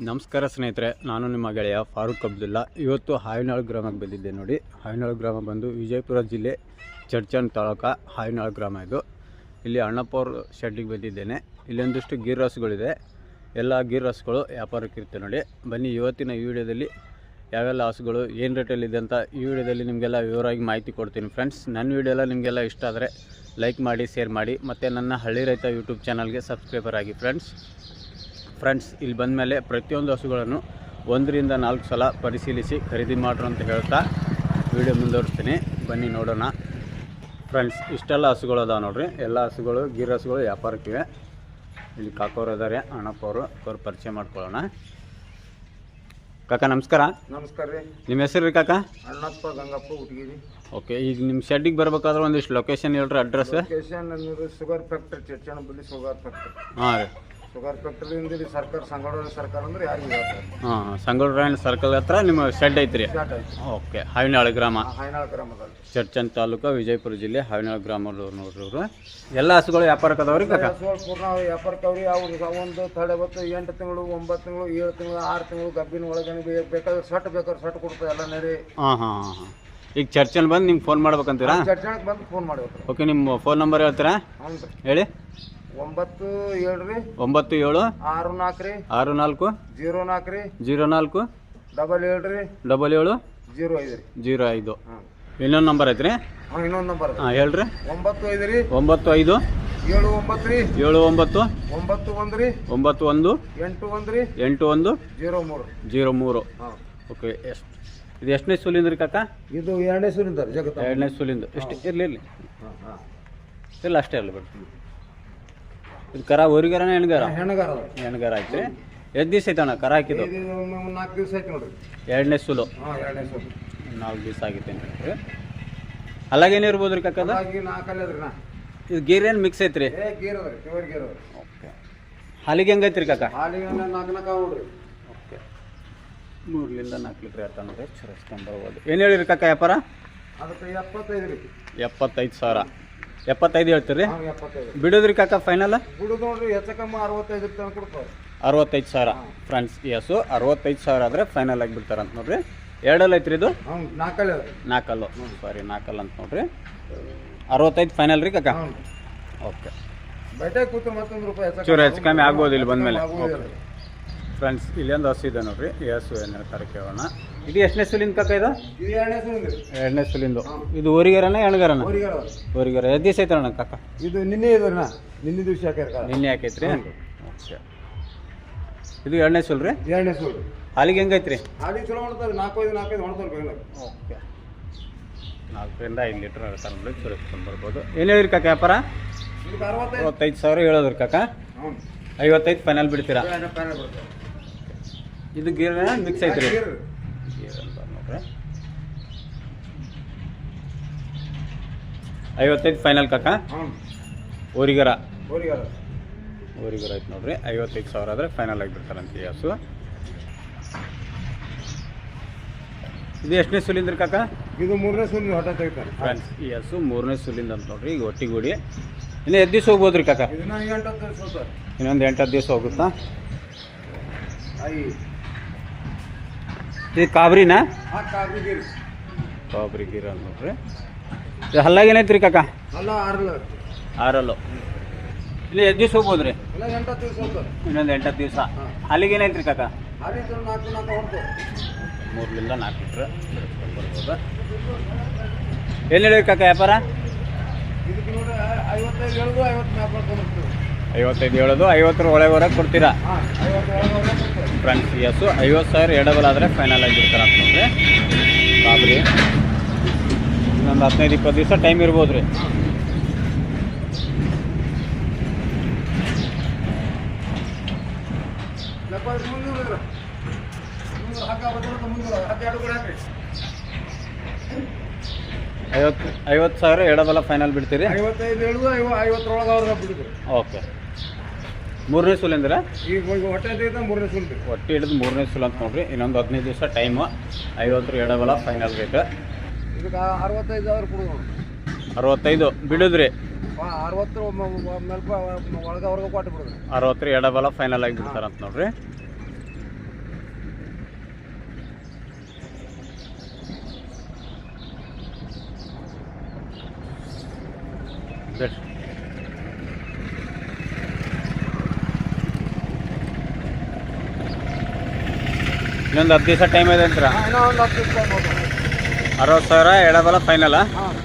ನಮಸ್ಕಾರ ಸ್ನೇಹಿತರೆ, ನಾನು ನಿಮ್ಮ ಗೆಳೆಯ ಫಾರೂಕ್ ಅಬ್ದುಲ್ಲಾ. ಇವತ್ತು ಹಾವಿನಾಳು ಗ್ರಾಮಕ್ಕೆ ಬಂದಿದ್ದೆ ನೋಡಿ. ಹಾವಿನಾಳು ಗ್ರಾಮ ಬಂದು ವಿಜಯಪುರ ಜಿಲ್ಲೆ ಚಡ್ಚನ್ ತಾಲೂಕು ಹಾವಿನಾಳು ಗ್ರಾಮ ಇದು. ಇಲ್ಲಿ ಅಣ್ಣಪ್ಪ ಅವ್ರ ಶೆಡ್ಡಿಗೆ ಬಂದಿದ್ದೇನೆ. ಇಲ್ಲೊಂದಿಷ್ಟು ಗೀರ್ ಹಸುಗಳಿದೆ. ಎಲ್ಲ ಗೀರ್ ಹಸುಗಳು ವ್ಯಾಪಾರಕ್ಕೆ ಇರುತ್ತೆ ನೋಡಿ. ಬನ್ನಿ, ಇವತ್ತಿನ ಈ ವಿಡಿಯೋದಲ್ಲಿ ಯಾವೆಲ್ಲ ಹಸುಗಳು ಏನು ರೇಟಲ್ಲಿದೆ ಅಂತ ಈ ವಿಡಿಯೋದಲ್ಲಿ ನಿಮಗೆಲ್ಲ ವಿವರವಾಗಿ ಮಾಹಿತಿ ಕೊಡ್ತೀನಿ ಫ್ರೆಂಡ್ಸ್. ನನ್ನ ವಿಡಿಯೋ ಎಲ್ಲ ನಿಮಗೆಲ್ಲ ಇಷ್ಟ ಆದರೆ ಲೈಕ್ ಮಾಡಿ, ಶೇರ್ ಮಾಡಿ, ಮತ್ತು ನನ್ನ ಹಳ್ಳಿ ರೈತ ಯೂಟ್ಯೂಬ್ ಚಾನಲ್ಗೆ ಸಬ್ಸ್ಕ್ರೈಬರ್ ಆಗಿ ಫ್ರೆಂಡ್ಸ್. ಇಲ್ಲಿ ಬಂದ ಮೇಲೆ ಪ್ರತಿಯೊಂದು ಹಸುಗಳನ್ನು 1 ರಿಂದ 4 ಸಲ ಪರಿಶೀಲಿಸಿ ಖರೀದಿ ಮಾಡ್ರು ಅಂತ ಹೇಳ್ತಾ ವಿಡಿಯೋ ಮುಂದುವರಿಸ್ತೀನಿ. ಬನ್ನಿ ನೋಡೋಣ ಫ್ರೆಂಡ್ಸ್. ಇಷ್ಟೆಲ್ಲ ಹಸುಗಳು ಅದಾವೆ ನೋಡ್ರಿ. ಎಲ್ಲ ಹಸುಗಳು ಗೀರ್ ಹಸುಗಳು ವ್ಯಾಪಾರಕ್ಕಿವೆ. ಇಲ್ಲಿ ಕಾಕೋರು ಇದ್ದಾರೆ, ಅಣ್ಣಪ್ಪ ಅವ್ರ ಪರಿಚಯ ಮಾಡ್ಕೊಳ್ಳೋಣ. ಕಾಕ ನಮಸ್ಕಾರ. ನಮಸ್ಕಾರ ರೀ. ನಿಮ್ಮ ಹೆಸರು ರೀ ಕಾಕ? ಅಣ್ಣಪ್ಪ ಗಂಗಪ್ಪ ಹುಟ್ಗಿರಿ. ಓಕೆ, ಈಗ ನಿಮ್ಮ ಶೆಡ್ಡಿಗೆ ಬರ್ಬೇಕಾದ್ರೆ ಒಂದಿಷ್ಟು ಲೊಕೇಶನ್ ಹೇಳ್ರಿ, ಅಡ್ರೆಸ್. ಲೊಕೇಶನ್ ಶುಗರ್ ಫ್ಯಾಕ್ಟ್ರಿ, ಚಡ್ಚಣ ಬಲ್ಲಿ ಶುಗರ್ ಫ್ಯಾಕ್ಟ್ರಿ. ಹಾಂ ರೀ. ಶುಗರ್ ಫ್ಯಾಕ್ಟ್ರಿಯಿಂದ ಇಲ್ಲಿ ಸರ್ಕಾರ, ಸಂಗೋಡ ಸರ್ಕಾರ ಅಂದ್ರೆ ಯಾರಿಗೆ ಹಾಂ, ಸಂಗೋಡ್ರಾಯಣ ಸರ್ಕಲ್ ಹತ್ರ ನಿಮ್ಮ ಶೆಡ್ ಐತ್ರಿ. ಓಕೆ, ಹಾವಿನಾಳು ಗ್ರಾಮ, ಹಾವಿನಾಳು ಗ್ರಾಮದಲ್ಲಿ, ಚಡ್ಚನ್ ತಾಲೂಕು, ವಿಜಯಪುರ ಜಿಲ್ಲೆ, ಹಾವಿನಾಳು ಗ್ರಾಮ ನೋಡ್ರಿ ಇವರು. ಎಲ್ಲ ಹಸುಗಳು ವ್ಯಾಪಾರಕ್ಕೆ ಅದಾವ್ರಿ ಕಾಕ? ಹಸುಗಳು ಪೂರ್ಣ ವ್ಯಾಪಾರಕ್ಕವ್ರಿ. ಅವ್ರು ಒಂದು ತಡೆ ಬತ್ತು 8 ತಿಂಗಳು, 9 ತಿಂಗಳು, 7 ತಿಂಗಳು, 6 ತಿಂಗಳು ಗಬ್ಬಿನ ಒಳಗೆ ಬೇಕಾದ್ರೆ ಸಟ್ ಕೊಡ್ತಾರೆ ಎಲ್ಲ ನಡಿ. ಹಾಂ. ಈಗ ಚರ್ಚನ್ ಬಂದು ನಿಮ್ಗೆ ಫೋನ್ ಮಾಡ್ಬೇಕಂತೀರಾ? ಚಡ್ಚಣಕ್ಕೆ ಬಂದು ಫೋನ್ ಮಾಡ್ಬೇಕು. ಓಕೆ, ನಿಮ್ಮ ಫೋನ್ ನಂಬರ್ ಹೇಳ್ತೀರಾ? ಹ್ಞೂ ಹೇಳಿ. 97 ರೀ, 97 64 ರೀ, 64 04 ರೀ, 04 77 ರೀ, 77 05 ರೀ, 05. ಇನ್ನೊಂದು ನಂಬರ್ ಐತ್ರಿ? ಹಾಂ, ಇನ್ನೊಂದು ನಂಬರ್. ಹಾಂ ಹೇಳ್ರಿ. 95 ರೀ, 95 79 ರೀ, 79 91 ರೀ, 91 81 ರೀ, 81 03. 03. ಓಕೆ, ಇದು ಎಷ್ಟನೇ ಸೂಲಿಂದ್ರಿ ಕಾಕ? ಇದು 2ನೇ ಸೂಲಿಂದ ಜಗತ್ತ. 2ನೇ ಸೂಲಿಂದ. ಎಷ್ಟು ಇರಲಿ ಇಲ್ಲ, ಅಷ್ಟೇ ಅಲ್ಲ ಬಿಡ್ತೀನಿ. ಇದು ಕರ ಊರಿಗಾರನ ಹೆಣ್ಗಾರ? ಹೆಣ್ಗಾರ ಐತ್ರಿ. ಎಷ್ಟು ದಿವಸ ಐತಣ್ಣ ಕರ ಹಾಕಿದ್ದು? 4 ದಿವಸ ಆಯ್ತು ನೋಡ್ರಿ. 2ನೇ ಸೂಲು. 2ನೇ ಸೂಲು 4 ದಿವಸ ಆಗೈತೆ ನೋಡ್ರಿ. ಅಲ್ಲಾಗೇನು ಇರ್ಬೋದು ರೀ ಕಾಕದ? 4 ಅದ್ರಿ. ಇದು ಗೀರ್ ಏನು ಮಿಕ್ಸ್ ಐತ್ರಿ? ಗೀರ್ ಅದ್ರಿ, ಪ್ಯೂರ್ ಗೀರ್ ಅದ್ರಿ. ಓಕೆ, ಹಾಲಿಗೆ ಹೆಂಗೈತ್ರಿ ಕಾಕ? ಹಾಲಿಗೆ 4 ನೋಡ್ರಿ. ಓಕೆ, 3 ರಿಂದ 4 ಲೀಟ್ರ್ ಹೇಳ್ತಾ ನೋಡ್ರಿ. ಚರಸ್ಕೊಂಬರ್ಬೋದು. ಏನು ಹೇಳಿರಿ ಕಾಕ ವ್ಯಾಪಾರ? ಅದಕ್ಕೆ 75 ರೀ. 75,000. 75 ಹೇಳ್ತೀರಿ? 75 ಬಿಡೋದ್ರಿ ಕಾಕ ಫೈನಲ್? ಬಿಡುದು ನೋಡ್ರಿ, ಹೆಚ್ಚು ಕಮ್ಮಿ 65 ತನಕ ಕೊಡ್ತಾರೆ. 65,000 ಫ್ರೆಂಡ್ಸ್. ಎಸ್, 65,000 ಆದರೆ ಫೈನಲ್ ಆಗಿ ಬಿಡ್ತಾರಂತ ನೋಡ್ರಿ. 2 ಐತ್ರಿ ಇದು? 4 ಸಾರಿ, 4 ಅಂತ ನೋಡ್ರಿ. 65 ಫೈನಲ್ ರೀ ಕಾಕ? ಓಕೆ, ಬೈಟೆ ಕೂತು ಮತ್ತೊಂದು ರೂಪಾಯಿ ಚೂರು ಹೆಚ್ಚು ಕಮ್ಮಿ ಆಗ್ಬೋದು ಇಲ್ಲಿ ಬಂದಮೇಲೆ. ಫ್ರೆಂಡ್ಸ್, ಇಲ್ಲೊಂದು ಹಸು ಇದೆ ನೋಡ್ರಿ. ಹಸು ಏನು ಹೇಳ್ತಾರೆ ಕೇಳೋಣ. ಇದು ಎಷ್ಟನೇ ಸುಲಿಂದ ಕಾಕ? ಇದು 2ನೇ ಸೂಲಿಂದ. 2ನೇ ಸುಲಿಂದು. ಇದು ಊರಿಗಾರನ ಹೆಣ್ಗಾರನ? ಊರಿಗಾರ. ಎಷ್ಟು ದಿವಸ ಐತಣ್ಣ ಕಾಕ? ಇದು ನಿನ್ನೆ ಇದ್ರಣ್ಣ, ನಿನ್ನೆ ದಿವಸ ಹಾಕ್ಯಾರ. ನಿನ್ನೆ ಹಾಕೈತ್ರಿ? ಓಕೆ, ಇದು 2ನೇ ಸುಲ್ ರೀ? 2ನೇ ಸೂಲು. ಹಾಲಿಗೆ ಹೆಂಗೈತ್ರಿ? ಹಾಲಿಗೆ ಚಲೋ ಮಾಡ್ತಾರೆ. 4-5 ಮಾಡ್ತಾರೆ ಬೇಗ. ಓಕೆ, 4 ರಿಂದ 5 ಲೀಟ್ರ್ ಹೇಳ್ತಾರೆ ನೋಡಿ. ಸುರಿಸ್ಕೊಂಡು ಬರ್ಬೋದು. ಏನು ಹೇಳಿರಿ ಕಾಕ ವ್ಯಾಪಾರ? 65,000 ಹೇಳೋದ್ರಿ ಕಾಕ? 55 ಫೈನಲ್ ಬಿಡ್ತೀರಾ? ಇದು ಗೀರ್ ಮಿಕ್ಸ್ ಐತ್ರಿ? ಗೀರ್ ಅಂತ ನೋಡ್ರಿ. 55 ಫೈನಲ್ ಕಾಕ? ಊರಿಗಾರ ಐತೆ ನೋಡ್ರಿ. 55,000 ಆದರೆ ಫೈನಲ್ ಆಗಿಬಿಡ್ತಾರಂತ ಈ ಹಸು. ಇದು ಎಷ್ಟನೇ ಸುಲಿಂದ್ರಿ ಕಾಕ? ಇದು 3ನೇ ಸೂಲಿಂದ ಹೊಟ್ಟೆ ತೆಗಿತಾರೆ ಫ್ರೆಂಡ್ಸ್. ಈ ಹಸು 3ನೇ ಸುಲಿಂದ ಅಂತ ನೋಡ್ರಿ. ಈಗ ಒಟ್ಟಿಗೂಡಿ ಇನ್ನು 8 ದಿವಸ ಹೋಗ್ಬೋದ್ರಿ ಕಾಕ? ಇನ್ನೊಂದು 8-10 ದಿವಸ ಹೋಗುತ್ತಾ? ಇದು ಕಾಬ್ರಿನಾ? ಕಾಬ್ರಿ ಗೀರ ಅಂತ ನೋಡ್ರಿ. ಇದು ಹಲ್ಲಾಗ ಏನೈತ್ರಿ ಕಾಕ? 6 ಇಲ್ಲಿ 8 ದಿವಸ ಹೋಗ್ಬೋದ್ರಿ? ಇನ್ನೊಂದು 8-10 ದಿವಸ. ಹಾಲಿಗೆ ಏನೈತ್ರಿ ಕಾಕ? 3 ರಿಂದ 4 ಲೀಟ್ರ್ ಬರ್ಬೋದು. ಏನು ಹೇಳಿರಿ ಕಾಕ ವ್ಯಾಪಾರ? 55 ಹೇಳೋದು. 50 ಒಳಗೆ ಕೊಡ್ತೀರಾ ಫ್ರೆಂಡ್ಸ್? ಎಸ್, 50,000 ಎಡಬಲ್ ಆದರೆ ಫೈನಲ್ ಆಗಿರ್ತಾರೆ ಅಂತ ನೋಡ್ರಿ. ಕಾಬ್ರಿ ಇನ್ನೊಂದು 15-20 ದಿವಸ ಟೈಮ್ ಇರ್ಬೋದು ರೀ. ಐವತ್ತು ಸಾವಿರ ಎಡಬಲ ಫೈನಲ್ ಬಿಡ್ತೀರಿ? 55 ಹೇಳುದು, 50 ಒಳಗೆ ಬಿಡುದು. ಓಕೆ, 3ನೇ ಸೂಲ್ ಅಂದ್ರೆ ಈಗ ಹೊಟ್ಟೆ 3ನೇ ಸೂಲ್. ಹೊಟ್ಟೆ ಹಿಡಿದು 3ನೇ ಸೂಲ್ ಅಂತ ನೋಡ್ರಿ. ಇನ್ನೊಂದು 15 ದಿವಸ ಟೈಮು. 50 ಎಡಬಲ final rate. ಇದಕ್ಕೆ 65,000 ಕೊಡೋದು. 65 ಬಿಡುದ್ರಿ? 60 ಒಳಗೆ ಅವ್ರಿಗೆ ಕೊಟ್ಟು ಬಿಡೋದು. 60 ಎಡಬಲ ಫೈನಲ್ ಆಗಿ ಬಿಡ್ತಾರಂತ ನೋಡ್ರಿ. ಬೇಡ್ರಿ. ಇನ್ನೊಂದು 10 ದಿವಸ ಟೈಮ್ ಇದೆ ಅಂತೀರಾ? ಇನ್ನೂ ಒಂದು 10 ದಿವಸ ಟೈಮ್ ಹೋಗೋಣ. 60,000 ಎಡಬಲ ಫೈನಲ್ಲ? ಹಾಂ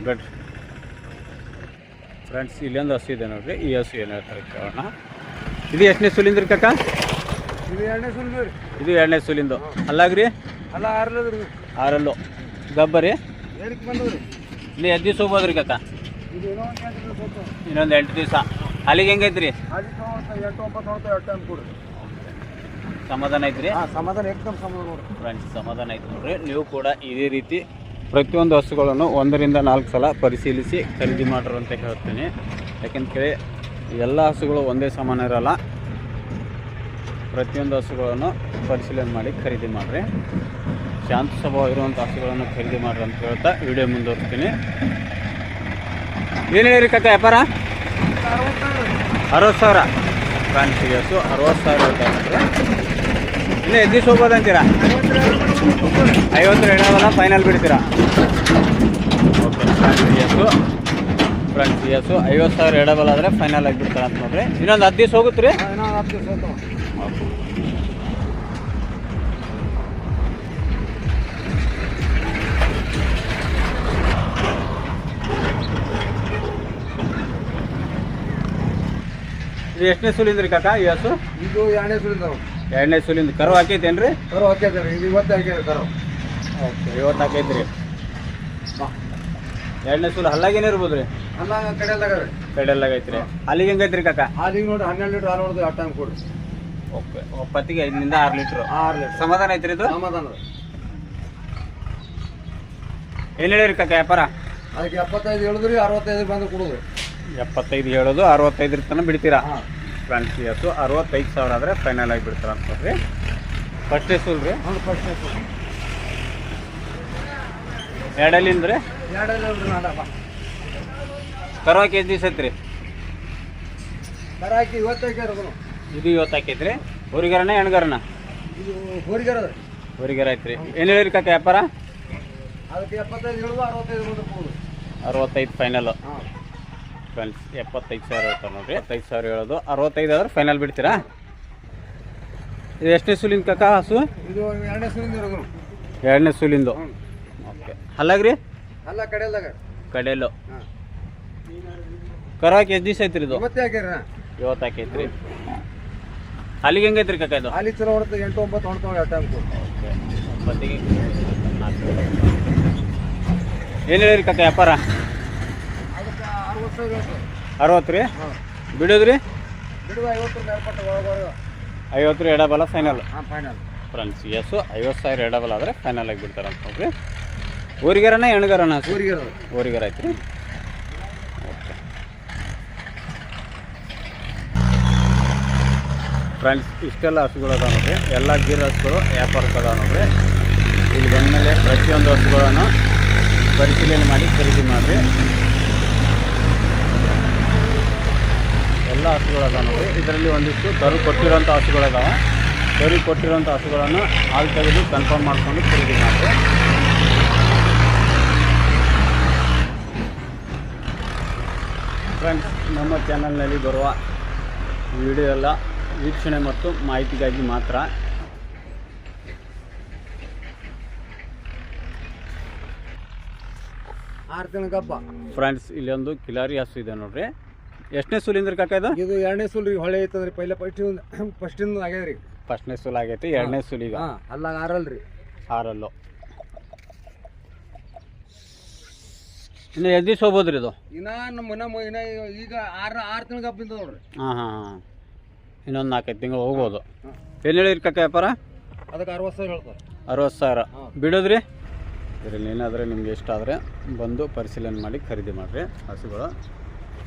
ಗುಡ್ ಫ್ರೆಂಡ್ಸ್, ಇಲ್ಲೊಂದು ಹಸು ಇದೆ ನೋಡ್ರಿ. ಈ ಹಸು ಏನು ಹೇಳ್ತಾರೆ ಕೇಳೋಣ. ಇದು ಎಷ್ಟನೇ ಸುಲಿಂದ್ರಿ ಕಾಕ? ಇದು 2ನೇ ಸುಲಿಂದು ರೀ. ಇದು 2ನೇ ಸುಲಿಂದು ಅಲ್ಲಾಗ್ರಿ? ಅಲ್ಲ 6 ರೀ. 6 ಗಬ್ಬರಿ. ಏನಕ್ಕೆ ಬಂದದ್ರಿ? ಇಲ್ಲಿ 8 ದಿವಸ ಹೋಗ್ಬೋದ್ರಿ ಕಾಕ? ಇದು ಏನೋ ಒಂದು 8 ದಿವಸ ಹೋಗ್ತದೆ. ಇನ್ನೊಂದು 8 ದಿವಸ. ಅಲ್ಲಿಗೆ ಹೆಂಗೈತ್ರಿ? ಅಲ್ಲಿ 8 9 ಹೊಡ್ತಾ 2 ಟೈಮ್ ಕೊಡ್ರಿ. ಸಮಾಧಾನ ಐತ್ರಿ? ಹಾಂ ಸಮಾಧಾನ, ಏಕದಮ್ ಸಮಾಧಾನ ನೋಡ್ರಿ ಫ್ರೆಂಡ್ಸ್, ಸಮಾಧಾನ ಐತೆ ನೋಡ್ರಿ. ನೀವು ಕೂಡ ಇದೇ ರೀತಿ ಪ್ರತಿಯೊಂದು ಹಸುಗಳನ್ನು 1 ರಿಂದ 4 ಸಲ ಪರಿಶೀಲಿಸಿ ಖರೀದಿ ಮಾಡ್ರು ಅಂತ ಹೇಳ್ತೀನಿ. ಯಾಕೆಂತೇಳಿ ಎಲ್ಲ ಹಸುಗಳು ಒಂದೇ ಸಮಾನ ಇರೋಲ್ಲ. ಪ್ರತಿಯೊಂದು ಹಸುಗಳನ್ನು ಪರಿಶೀಲನೆ ಮಾಡಿ ಖರೀದಿ ಮಾಡಿರಿ. ಶಾಂತ ಸ್ವಭಾವ ಇರುವಂಥ ಹಸುಗಳನ್ನು ಖರೀದಿ ಮಾಡ್ರಿ ಅಂತ ಹೇಳ್ತಾ ವಿಡಿಯೋ ಮುಂದುವರಿಸ್ತೀನಿ. ಏನು ಹೇಳಿರಿ ಕಾಕ ವ್ಯಾಪಾರ? 60,000 ಫ್ರೆಂಡ್ಸ್. ಈ ಹಸು 60,000 ಹೇಳ್ತಾರೆ. ಇನ್ನು 8 ದಿವಸ ಹೋಗ್ಬೋದು ಅಂತೀರಾ? 50 ಎಡವಲ್ಲ ಫೈನಲ್ ಬಿಡ್ತೀರಾ? ಓಕೆ ಫ್ರೆಂಡ್ಸ್, ಈ ಹಸು 50,000 ಎಡಬಲ ಆದರೆ ಫೈನಲ್ ಆಗಿ ಬಿಡ್ತಾರೆ ಅಂತ ನೋಡ್ರಿ. ಇನ್ನೊಂದು 10 ದಿವಸ ಹೋಗುತ್ತೆ ರೀ? ಇನ್ನೂ 10 ದಿವಸ ಹೋಗ್ತಾವೆ. ಇದು ಎಷ್ಟನೇ ಸುಲಿಂದ್ರಿ ಕಾಕ ಈ ಹಸು? ಇದು 2ನೇ ಸುಲಿಂದ. 2ನೇ ಸುಲಿಂದ. ಕರು ಹಾಕೈತೇನು ರೀ? ಕರು ಹಾಕ್ಯದ ಇದು ಇವತ್ತು ಹಾಕ್ಯದ ಕರು. ಓಕೆ, 50 ಹಾಕೈತ್ರಿ. 2ನೇ ಸುಲು ಹಲ್ಲಾಗೇನೇ ಇರ್ಬೋದು ರೀ? ಅಲ್ಲ ಕಡೆಯಲ್ದಾಗ ರೀ. ಕಡೆಯಲ್ಲಾಗೈತ್ರಿ. ಅಲ್ಲಿಗೆ ಹೆಂಗೈತ್ರಿ ಕಾಕ? ಹಾಲಿಗೆ ನೋಡಿ 12 ಲೀಟ್ರ್ ಹಾಲು ಹೊಡೆದು 2 ಟೈಮ್ ಕೊಡ್ರಿ. ಓಕೆ, ಒಪ್ಪತ್ತಿಗೆ 5 ರಿಂದ 6 ಲೀಟ್ರು. 6 ಲೀಟ್ರ್ ಸಮಾಧಾನ ಐತ್ರಿ ಇದು? ಸಮಾಧಾನ. ಏನು ಹೇಳಿರಿ ಕಾಕ ವ್ಯಾಪಾರ? ಅದಕ್ಕೆ 75 ಹೇಳಿದ್ರಿ, 65 ಬಂದು ಕೊಡೋದು. 75 ಹೇಳೋದು, 65 ತನಕ ಬಿಡ್ತೀರಾ? ಹಾಂ ಫ್ರೆಂಡ್ಸ್, ಈ ಹಸು 65,000 ಆದರೆ ಫೈನಲ್ ಆಗಿ ಬಿಡ್ತಾರೆ ಅಂತ ನೋಡ್ರಿ. ಫಸ್ಟೇ ಸುಲ್ ರೀ? ಹೌದು, ಫಸ್ಟ್ ಆಯ್ತು. ಎರಡಲ್ಲಿಂದ ರೀ? 2 ಹೇಳ್ರಿ ನಾಡಪ್ಪ. ಕರು ಹಾಕಿ ಎಷ್ಟು ದಿವಸ ಐತ್ರಿ? ಕರ ಹಾಕಿ ಇವತ್ತು ಹಾಕ್ಯಾರ ಅದನ್ನು. ಇದು 50 ಹಾಕೈತ್ರಿ. ಊರಿಗಾರನ ಹೆಣ್ಗಾರನ? ಇದು ಹೋರಿಗಾರ ಅದ. ಊರಿಗಾರ ಐತ್ರಿ. ಏನು ಹೇಳಿರಿ ಕಾಕ ವ್ಯಾಪಾರ? ಅದಕ್ಕೆ 75 ಹೇಳುದು, 65 ಬಂದು ಕೊಡೋದು. 65 ಫೈನಲ್ಲು. ಹಾಂ ಫ್ರೆಂಡ್ಸ್, 75,000 ಹೇಳ್ತಾರೆ ನೋಡ್ರಿ. 75,000 ಹೇಳೋದು, 65 ಆದ್ರೆ ಫೈನಲ್ ಬಿಡ್ತೀರಾ? ಇದು ಎಷ್ಟನೇ ಸುಲಿಂದ ಕಾಕ ಹಸು? ಇದು 2ನೇ ಸುಲಿಂದ ಇರೋದು. 2ನೇ ಸುಲಿಂದು. ಓಕೆ, ಹಲ್ಲಾಗ್ರಿ? ಅಲ್ಲ ಕಡೆಯಲ್ದಾಗ. ಕಡೆಯಲ್ಲು. ಹಾಂ ಕರು ಹಾಕಿ ಎಷ್ಟು ದಿವಸ ಐತ್ರಿ ಇದು? ಇವತ್ತೇ ಹಾಕ್ಯಾರ. 50 ಹಾಕೈತ್ರಿ. ಅಲ್ಲಿಗೆ ಹೆಂಗೈತ್ರಿ ಕಾಕ ಇದು? ಹಾಲಿ ಚಲೋ ಹೊಡ್ತಾ 8 9 ಹೊಡ್ತಾವೆ 2 ಟೈಮ್ ಕೊಡ್ರಿ. ಓಕೆ, 9ಗೆ 4. ಏನು ಹೇಳಿರಿ ಕಾಕ ವ್ಯಾಪಾರ? ಅದಕ್ಕೆ 60,000 ಹೇಳ್ತಾರೆ. 60 ರೀ? ಹಾಂ ಬಿಡೋದ್ರಿ? ಬಿಡುವ 50 ಮೇಲ್ಪಟ್ಟು ಒಳಗೊಳಗೆ. 50 ಎಡಬಲ ಫೈನಲ್. ಹಾಂ ಫೈನಲ್. ಫ್ರೆಂಡ್ಸ್, ಎಸ್ಸು 50,000 ಎಡಬಲ ಆದರೆ ಫೈನಲ್ ಆಗಿ ಬಿಡ್ತಾರೆ ಅಂತ ನೋಡ್ರಿ. ಊರಿಗಾರನ ಹೆಣ್ಗಾರನ? ಹೋರಿಗಾರ. ಊರಿಗಾರ ಐತ್ರಿ. ಓಕೆ ಫ್ರೆಂಡ್ಸ್, ಇಷ್ಟೆಲ್ಲ ಹಸುಗಳು ಅದಾವ ನೋಡ್ರಿ. ಎಲ್ಲ ಗೀರ್ ಹಸುಗಳು ವ್ಯಾಪಾರಕ್ಕೆ ಅದಾವ ನೋಡ್ರಿ. ಇಲ್ಲಿ ಬಂದಮೇಲೆ ಪ್ರತಿಯೊಂದು ಹಸುಗಳನ್ನು ಪರಿಶೀಲನೆ ಮಾಡಿ ಖರೀದಿ ಮಾಡಿರಿ. ಎಲ್ಲ ಹಸುಗಳು ಅದಾವ ನೋಡ್ರಿ. ಇದರಲ್ಲಿ ಒಂದಿಷ್ಟು ಕರು ಕೊಟ್ಟಿರೋಂಥ ಹಸುಗಳು ಅದಾವ. ಕರು ಕೊಟ್ಟಿರೋಂಥ ಹಸುಗಳನ್ನು ಹಾಲು ತೆಗೆದು ಕನ್ಫರ್ಮ್ ಮಾಡ್ಕೊಂಡು ಖರೀದಿ ಮಾಡಿರಿ. ಫ್ರೆಂಡ್ಸ್, ನಮ್ಮ ಚಾನಲ್ನಲ್ಲಿ ಬರುವ ವಿಡಿಯೋ ಎಲ್ಲ ವೀಕ್ಷಣೆ ಮತ್ತು ಮಾಹಿತಿಗಾಗಿ ಮಾತ್ರ. ಆರು ತಿಂಗಳ ಗಬ್ಬ. ಫ್ರೆಂಡ್ಸ್, ಇಲ್ಲೊಂದು ಕಿಲಾರಿ ಹಸು ಇದೆ ನೋಡ್ರಿ. ಎಷ್ಟನೇ ಸುಲಿಂದ್ರಿ ಕಾಕ ಇದು? ಇದು 2ನೇ ಸುಲ್ ರೀ. ಹೊಳೆ ಐತಂದ್ರಿ. ಪೈಲ ಫಸ್ಟಿಂದ ಆಗ್ಯದ್ರಿ. ಫಸ್ಟ್ನೇ ಸುಲ್ ಆಗೈತಿ. 2ನೇ ಸುಲಿಗ ಹಾಂ ಅಲ್ಲಾಗ 6 ರೀ. 6 ಇನ್ನು ಎಷ್ಟು ದಿವಸ ಹೋಗ್ಬೋದ್ರಿ ಇದು? ಇನ್ನ ಈಗ 6 ತಿಂಗಳ ಗಬ್ಬಿಂದ ನೋಡ್ರಿ. ಹಾಂ, ಇನ್ನೊಂದು 4-5 ತಿಂಗಳು ಹೋಗ್ಬೋದು. ಏನು ಹೇಳಿರಿ ಕಾಕ ವ್ಯಾಪಾರ? ಅದಕ್ಕೆ 60,000 ಹೇಳ್ತಾರೆ. 60,000 ಬಿಡೋದ್ರಿ? ಇದರಲ್ಲಿ ಏನಾದರೆ ನಿಮ್ಗೆ ಇಷ್ಟ ಆದರೆ ಬಂದು ಪರಿಶೀಲನೆ ಮಾಡಿ ಖರೀದಿ ಮಾಡಿರಿ ಹಸುಗಳು.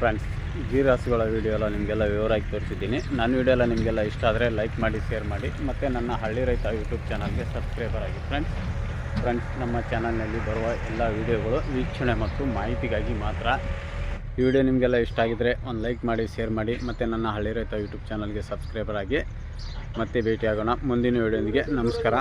ಫ್ರೆಂಡ್ಸ್, ಗೀರ್ ಹಸುಗಳ ವೀಡಿಯೋ ಎಲ್ಲ ನಿಮಗೆಲ್ಲ ವಿವರವಾಗಿ ತೋರಿಸಿದ್ದೀನಿ. ನನ್ನ ವೀಡಿಯೋ ಎಲ್ಲ ನಿಮಗೆಲ್ಲ ಇಷ್ಟ ಆದರೆ ಲೈಕ್ ಮಾಡಿ, ಶೇರ್ ಮಾಡಿ, ಮತ್ತು ನನ್ನ ಹಳ್ಳಿ ರೈತ ಯೂಟ್ಯೂಬ್ ಚಾನಲ್ಗೆ ಸಬ್ಸ್ಕ್ರೈಬರ್ ಆಗಿ. ಫ್ರೆಂಡ್ಸ್, ನಮ್ಮ ಚಾನಲ್ನಲ್ಲಿ ಬರುವ ಎಲ್ಲ ವೀಡಿಯೋಗಳು ವೀಕ್ಷಣೆ ಮತ್ತು ಮಾಹಿತಿಗಾಗಿ ಮಾತ್ರ. ಈ ವಿಡಿಯೋ ನಿಮಗೆಲ್ಲ ಇಷ್ಟ ಆಗಿದ್ದರೆ ಒಂದು ಲೈಕ್ ಮಾಡಿ, ಶೇರ್ ಮಾಡಿ, ಮತ್ತು ನನ್ನ ಹಳ್ಳಿ ರೈತ ಯೂಟ್ಯೂಬ್ ಚಾನಲ್ಗೆ ಸಬ್ಸ್ಕ್ರೈಬರ್ ಆಗಿ. ಮತ್ತೆ ಭೇಟಿಯಾಗೋಣ ಮುಂದಿನ ವಿಡಿಯೋದೊಂದಿಗೆ. ನಮಸ್ಕಾರ.